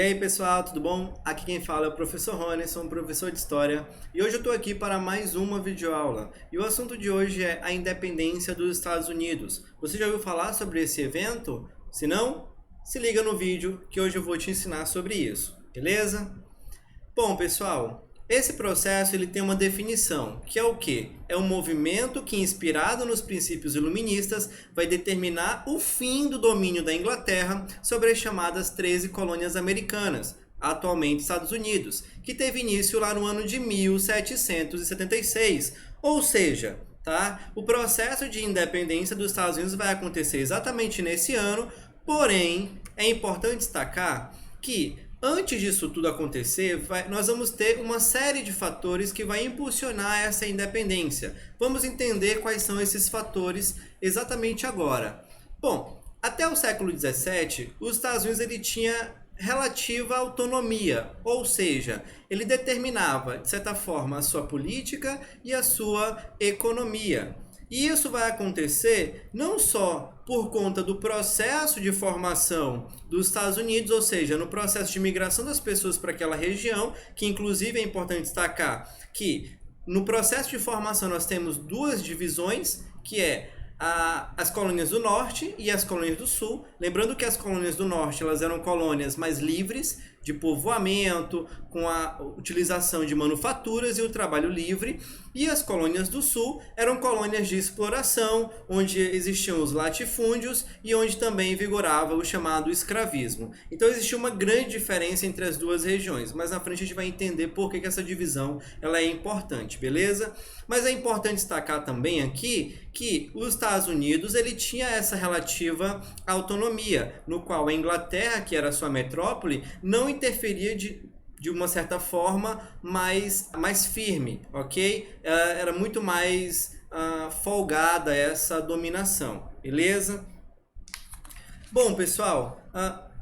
E aí pessoal, tudo bom? Aqui quem fala é o professor Rony, sou um professor de História e hoje eu estou aqui para mais uma videoaula. E o assunto de hoje é a independência dos Estados Unidos. Você já ouviu falar sobre esse evento? Se não, se liga no vídeo que hoje eu vou te ensinar sobre isso, beleza? Bom pessoal, esse processo ele tem uma definição, que é o quê? É um movimento que, inspirado nos princípios iluministas, vai determinar o fim do domínio da Inglaterra sobre as chamadas 13 colônias americanas, atualmente Estados Unidos, que teve início lá no ano de 1776. Ou seja, tá? O processo de independência dos Estados Unidos vai acontecer exatamente nesse ano, porém, é importante destacar que antes disso tudo acontecer, nós vamos ter uma série de fatores que vai impulsionar essa independência. Vamos entender quais são esses fatores exatamente agora. Bom, até o século XVII, os Estados Unidos ele tinha relativa autonomia, ou seja, ele determinava, de certa forma, a sua política e a sua economia. E isso vai acontecer não só por conta do processo de formação dos Estados Unidos, ou seja, no processo de migração das pessoas para aquela região, que inclusive é importante destacar que no processo de formação nós temos duas divisões, que é as colônias do norte e as colônias do sul. Lembrando que as colônias do norte elas eram colônias mais livres, de povoamento, com a utilização de manufaturas e o trabalho livre, e as colônias do sul eram colônias de exploração, onde existiam os latifúndios e onde também vigorava o chamado escravismo. Então existia uma grande diferença entre as duas regiões, mas na frente a gente vai entender por que essa divisão ela é importante, beleza? Mas é importante destacar também aqui que os Estados Unidos ele tinha essa relativa autonomia, no qual a Inglaterra, que era a sua metrópole, não interferia de uma certa forma mais firme, ok? Era muito mais folgada essa dominação, beleza? Bom, pessoal,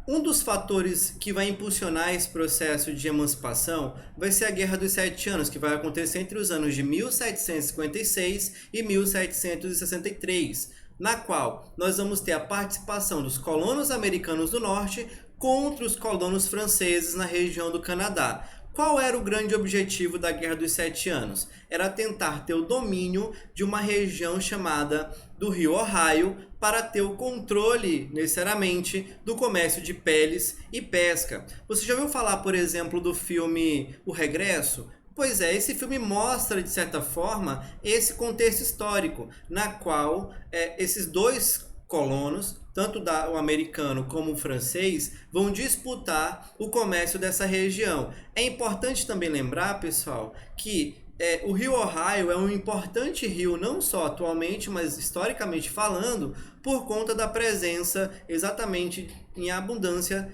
um dos fatores que vai impulsionar esse processo de emancipação vai ser a Guerra dos Sete Anos, que vai acontecer entre os anos de 1756 e 1763, na qual nós vamos ter a participação dos colonos americanos do norte contra os colonos franceses na região do Canadá. Qual era o grande objetivo da Guerra dos Sete Anos? Era tentar ter o domínio de uma região chamada do Rio Ohio para ter o controle, necessariamente, do comércio de peles e pesca. Você já ouviu falar, por exemplo, do filme O Regresso? Pois é, esse filme mostra, de certa forma, esse contexto histórico, na qual esses dois colonos, tanto o americano como o francês, vão disputar o comércio dessa região. É importante também lembrar, pessoal, que o Rio Ohio é um importante rio, não só atualmente, mas historicamente falando, por conta da presença exatamente em abundância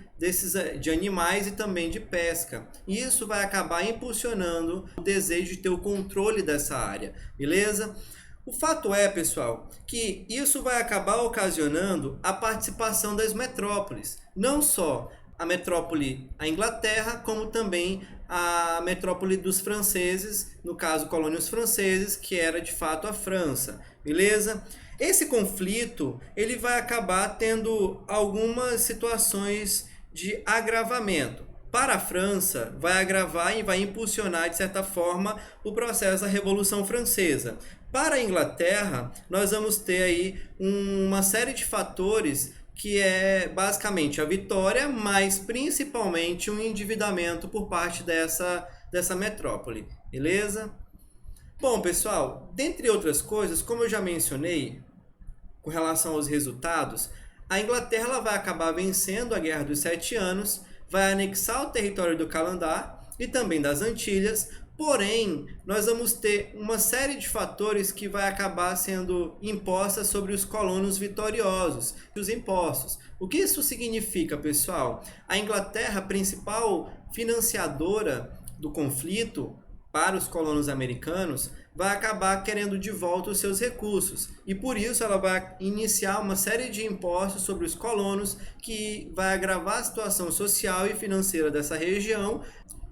de animais e também de pesca. E isso vai acabar impulsionando o desejo de ter o controle dessa área, beleza? O fato é, pessoal, que isso vai acabar ocasionando a participação das metrópoles. Não só a metrópole, a Inglaterra, como também a metrópole dos franceses, no caso, colônias franceses, que era de fato a França, beleza? Esse conflito, ele vai acabar tendo algumas situações de agravamento. Para a França, vai agravar e vai impulsionar, de certa forma, o processo da Revolução Francesa. Para a Inglaterra, nós vamos ter aí uma série de fatores que é basicamente a vitória, mas principalmente um endividamento por parte dessa metrópole, beleza? Bom, pessoal, dentre outras coisas, como eu já mencionei, com relação aos resultados, a Inglaterra ela vai acabar vencendo a Guerra dos Sete Anos, vai anexar o território do Canadá e também das Antilhas, porém, nós vamos ter uma série de fatores que vai acabar sendo impostas sobre os colonos vitoriosos, os impostos. O que isso significa, pessoal? A Inglaterra, principal financiadora do conflito para os colonos americanos, vai acabar querendo de volta os seus recursos. E por isso ela vai iniciar uma série de impostos sobre os colonos que vai agravar a situação social e financeira dessa região.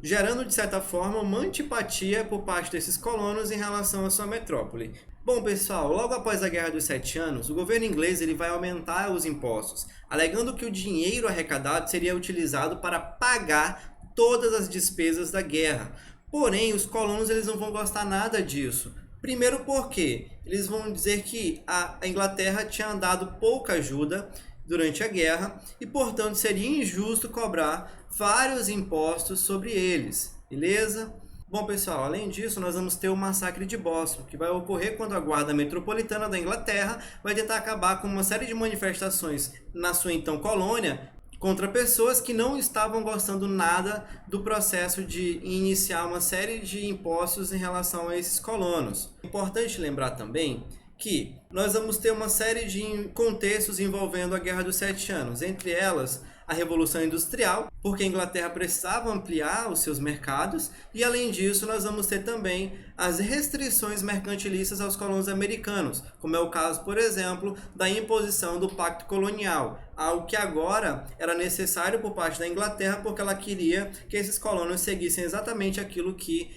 gerando de certa forma uma antipatia por parte desses colonos em relação à sua metrópole. Bom, pessoal, logo após a Guerra dos Sete Anos, o governo inglês ele vai aumentar os impostos, alegando que o dinheiro arrecadado seria utilizado para pagar todas as despesas da guerra. Porém, os colonos eles não vão gostar nada disso. Primeiro porque eles vão dizer que a Inglaterra tinha dado pouca ajuda durante a guerra e, portanto, seria injusto cobrar vários impostos sobre eles, beleza? Bom, pessoal, além disso, nós vamos ter o massacre de Boston, que vai ocorrer quando a Guarda Metropolitana da Inglaterra vai tentar acabar com uma série de manifestações na sua então colônia contra pessoas que não estavam gostando nada do processo de iniciar uma série de impostos em relação a esses colonos. Importante lembrar também que nós vamos ter uma série de contextos envolvendo a Guerra dos Sete Anos, entre elas a Revolução Industrial, porque a Inglaterra precisava ampliar os seus mercados, e além disso nós vamos ter também as restrições mercantilistas aos colonos americanos, como é o caso, por exemplo, da imposição do Pacto Colonial, algo que agora era necessário por parte da Inglaterra porque ela queria que esses colonos seguissem exatamente aquilo que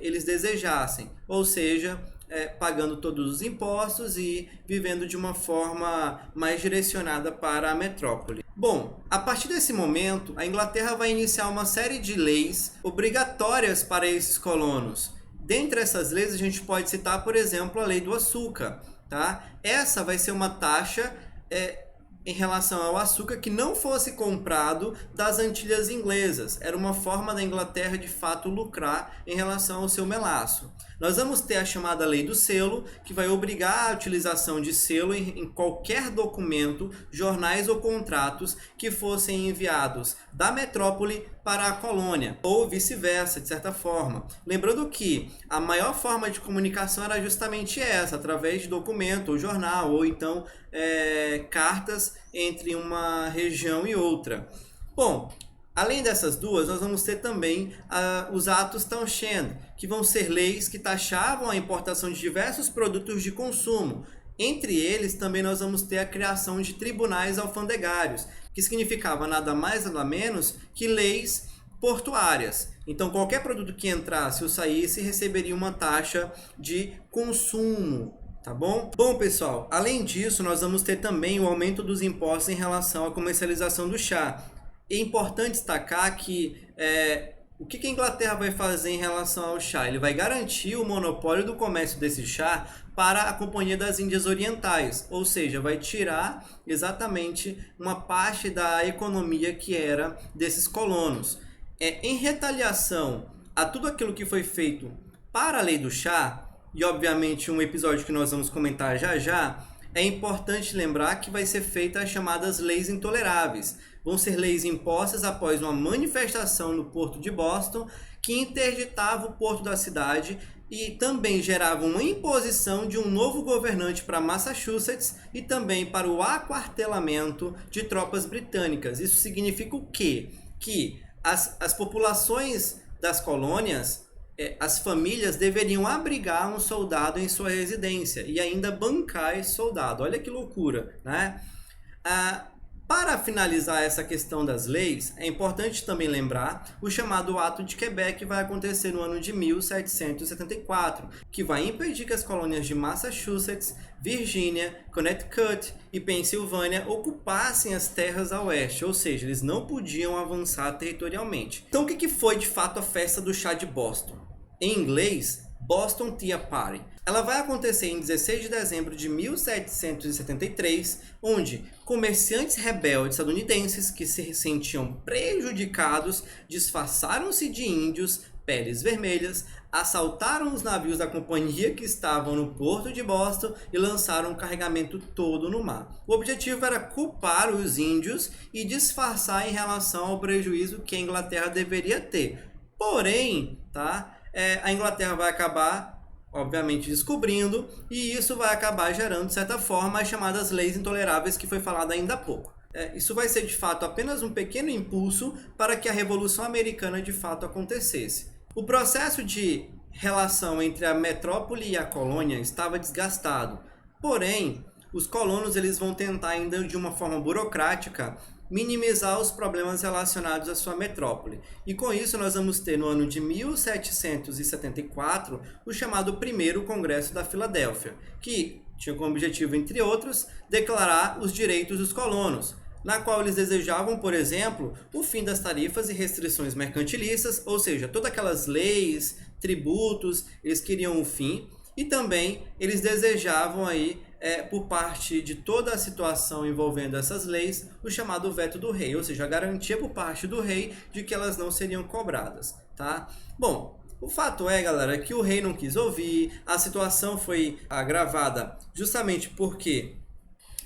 eles desejassem, ou seja, pagando todos os impostos e vivendo de uma forma mais direcionada para a metrópole. Bom, a partir desse momento, a Inglaterra vai iniciar uma série de leis obrigatórias para esses colonos. Dentre essas leis, a gente pode citar, por exemplo, a Lei do Açúcar. Tá? Essa vai ser uma taxa em relação ao açúcar que não fosse comprado das Antilhas Inglesas. Era uma forma da Inglaterra de fato lucrar em relação ao seu melaço. Nós vamos ter a chamada Lei do Selo, que vai obrigar a utilização de selo em qualquer documento, jornais ou contratos que fossem enviados da metrópole para a colônia, ou vice-versa, de certa forma. Lembrando que a maior forma de comunicação era justamente essa, através de documento ou jornal, ou então cartas entre uma região e outra. Bom, além dessas duas, nós vamos ter também os atos Townshend, que vão ser leis que taxavam a importação de diversos produtos de consumo. Entre eles, também nós vamos ter a criação de tribunais alfandegários, que significava nada mais nada menos que leis portuárias. Então, qualquer produto que entrasse ou saísse receberia uma taxa de consumo. Tá bom? Bom, pessoal, além disso, nós vamos ter também o aumento dos impostos em relação à comercialização do chá. É importante destacar que o que a Inglaterra vai fazer em relação ao chá? Ele vai garantir o monopólio do comércio desse chá para a Companhia das Índias Orientais, ou seja, vai tirar exatamente uma parte da economia que era desses colonos. Em retaliação a tudo aquilo que foi feito para a lei do chá, e obviamente um episódio que nós vamos comentar já já, é importante lembrar que vai ser feita as chamadas leis intoleráveis. Vão ser leis impostas após uma manifestação no porto de Boston que interditava o porto da cidade e também gerava uma imposição de um novo governante para Massachusetts e também para o aquartelamento de tropas britânicas. Isso significa o quê? Que as populações das colônias, as famílias deveriam abrigar um soldado em sua residência e ainda bancar esse soldado. Olha que loucura, né? Para finalizar essa questão das leis, é importante também lembrar o chamado Ato de Quebec, que vai acontecer no ano de 1774, que vai impedir que as colônias de Massachusetts, Virgínia, Connecticut e Pensilvânia ocupassem as terras a oeste, ou seja, eles não podiam avançar territorialmente. Então, o que foi de fato a festa do chá de Boston? Em inglês, Boston Tea Party. Ela vai acontecer em 16 de dezembro de 1773, onde comerciantes rebeldes estadunidenses que se sentiam prejudicados disfarçaram-se de índios, peles vermelhas, assaltaram os navios da companhia que estavam no porto de Boston e lançaram o carregamento todo no mar. O objetivo era culpar os índios e disfarçar em relação ao prejuízo que a Inglaterra deveria ter. Porém, a Inglaterra vai acabar obviamente descobrindo, e isso vai acabar gerando, de certa forma, as chamadas leis intoleráveis que foi falado ainda há pouco. Isso vai ser, de fato, apenas um pequeno impulso para que a Revolução Americana, de fato, acontecesse. O processo de relação entre a metrópole e a colônia estava desgastado, porém, os colonos eles vão tentar ainda de uma forma burocrática minimizar os problemas relacionados à sua metrópole. E com isso nós vamos ter no ano de 1774 o chamado Primeiro Congresso da Filadélfia, que tinha como objetivo, entre outros, declarar os direitos dos colonos, na qual eles desejavam, por exemplo, o fim das tarifas e restrições mercantilistas, ou seja, todas aquelas leis, tributos, eles queriam o fim, e também eles desejavam aí, por parte de toda a situação envolvendo essas leis, o chamado veto do rei, ou seja, a garantia por parte do rei de que elas não seriam cobradas, tá? Bom, o fato é, galera, que o rei não quis ouvir, a situação foi agravada justamente porque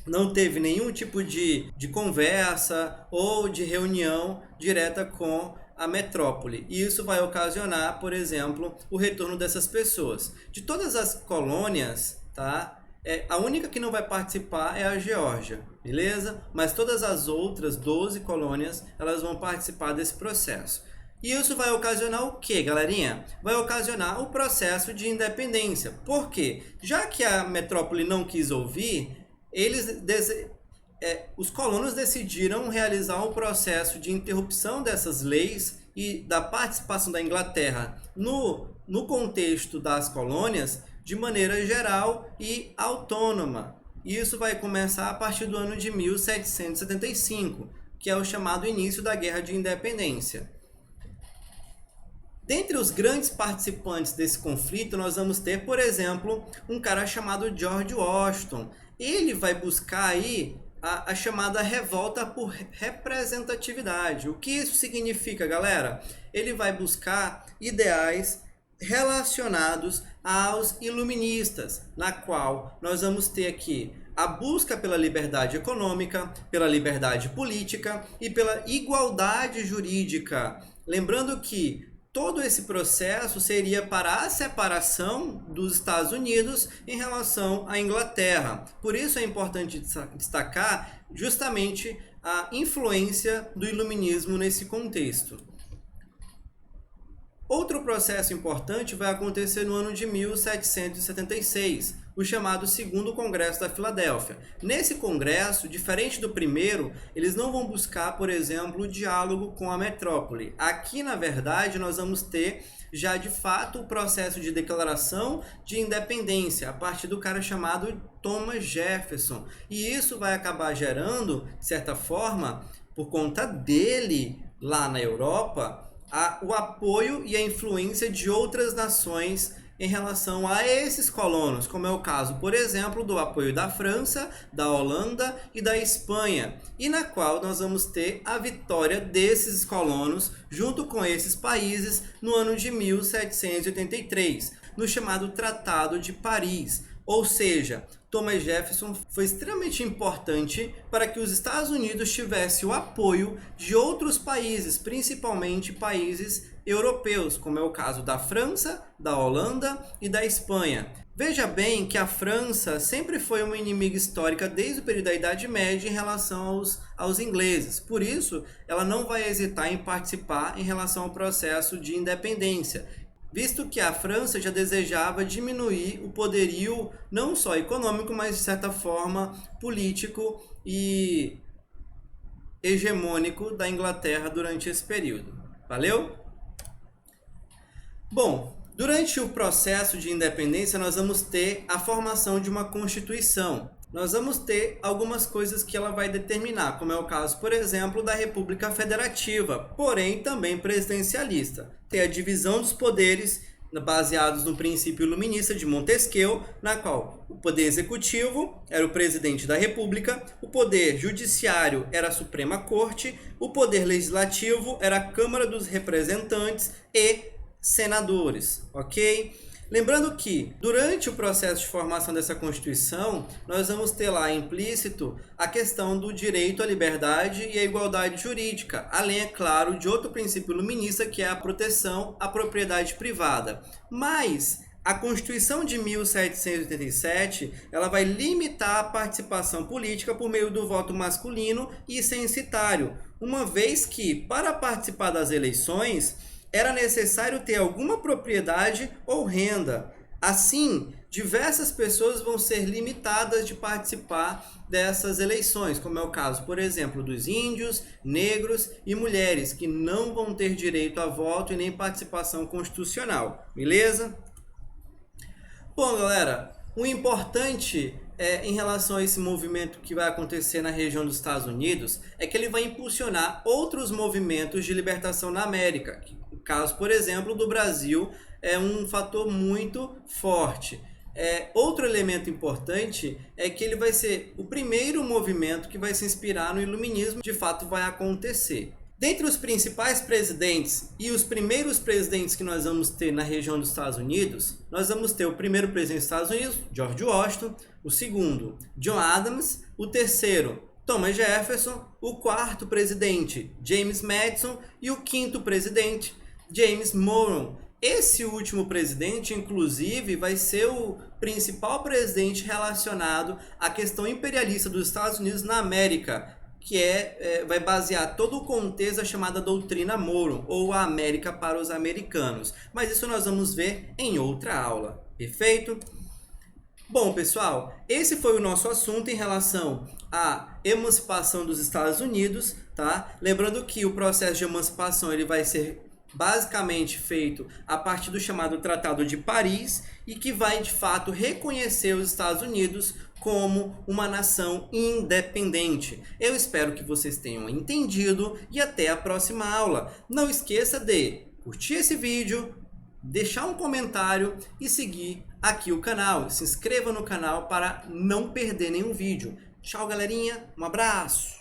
não teve nenhum tipo de conversa ou de reunião direta com a metrópole. E isso vai ocasionar, por exemplo, o retorno dessas pessoas. De todas as colônias, tá? A única que não vai participar é a Geórgia, beleza? Mas todas as outras 12 colônias, elas vão participar desse processo. E isso vai ocasionar o que, galerinha? Vai ocasionar o processo de independência. Por quê? Já que a metrópole não quis ouvir, os colonos decidiram realizar um processo de interrupção dessas leis e da participação da Inglaterra no contexto das colônias de maneira geral e autônoma. E isso vai começar a partir do ano de 1775, que é o chamado início da Guerra de Independência. Dentre os grandes participantes desse conflito, nós vamos ter, por exemplo, um cara chamado George Washington. Ele vai buscar aí a chamada revolta por representatividade. O que isso significa, galera? Ele vai buscar ideais relacionados aos iluministas, na qual nós vamos ter aqui a busca pela liberdade econômica, pela liberdade política e pela igualdade jurídica. Lembrando que todo esse processo seria para a separação dos Estados Unidos em relação à Inglaterra. Por isso é importante destacar justamente a influência do iluminismo nesse contexto. Outro processo importante vai acontecer no ano de 1776, o chamado Segundo Congresso da Filadélfia. Nesse congresso, diferente do primeiro, eles não vão buscar, por exemplo, o diálogo com a metrópole. Aqui, na verdade, nós vamos ter já de fato o processo de declaração de independência a partir do cara chamado Thomas Jefferson. E isso vai acabar gerando, de certa forma, por conta dele lá na Europa, o apoio e a influência de outras nações em relação a esses colonos, como é o caso, por exemplo, do apoio da França, da Holanda e da Espanha, e na qual nós vamos ter a vitória desses colonos junto com esses países no ano de 1783, no chamado Tratado de Paris. Ou seja, Thomas Jefferson foi extremamente importante para que os Estados Unidos tivessem o apoio de outros países, principalmente países europeus, como é o caso da França, da Holanda e da Espanha. Veja bem que a França sempre foi uma inimiga histórica desde o período da Idade Média em relação aos ingleses. Por isso, ela não vai hesitar em participar em relação ao processo de independência, visto que a França já desejava diminuir o poderio não só econômico, mas de certa forma político e hegemônico da Inglaterra durante esse período. Valeu? Bom, durante o processo de independência nós vamos ter a formação de uma Constituição. Nós vamos ter algumas coisas que ela vai determinar, como é o caso, por exemplo, da República Federativa, porém também presidencialista. Tem a divisão dos poderes baseados no princípio iluminista de Montesquieu, na qual o poder executivo era o presidente da República, o poder judiciário era a Suprema Corte, o poder legislativo era a Câmara dos Representantes e senadores, ok? Lembrando que, durante o processo de formação dessa Constituição, nós vamos ter lá implícito a questão do direito à liberdade e à igualdade jurídica, além, é claro, de outro princípio iluminista, que é a proteção à propriedade privada. Mas a Constituição de 1787, ela vai limitar a participação política por meio do voto masculino e censitário, uma vez que, para participar das eleições, era necessário ter alguma propriedade ou renda. Assim, diversas pessoas vão ser limitadas de participar dessas eleições, como é o caso, por exemplo, dos índios, negros e mulheres, que não vão ter direito a voto e nem participação constitucional, beleza? Bom, galera, o importante em relação a esse movimento que vai acontecer na região dos Estados Unidos é que ele vai impulsionar outros movimentos de libertação na América. O caso, por exemplo, do Brasil é um fator muito forte. Outro elemento importante é que ele vai ser o primeiro movimento que vai se inspirar no iluminismo, de fato vai acontecer. Dentre os principais presidentes e os primeiros presidentes que nós vamos ter na região dos Estados Unidos, nós vamos ter o primeiro presidente dos Estados Unidos, George Washington, o segundo, John Adams, o terceiro, Thomas Jefferson, o quarto presidente, James Madison, e o quinto presidente, James Monroe. Esse último presidente, inclusive, vai ser o principal presidente relacionado à questão imperialista dos Estados Unidos na América, que vai basear todo o contexto da chamada doutrina Monroe, ou a América para os americanos. Mas isso nós vamos ver em outra aula, perfeito? Bom, pessoal, esse foi o nosso assunto em relação à emancipação dos Estados Unidos, tá? Lembrando que o processo de emancipação ele vai ser basicamente feito a partir do chamado Tratado de Paris e que vai de fato reconhecer os Estados Unidos como uma nação independente. Eu espero que vocês tenham entendido e até a próxima aula. Não esqueça de curtir esse vídeo, deixar um comentário e seguir aqui o canal. Se inscreva no canal para não perder nenhum vídeo. Tchau, galerinha. Um abraço.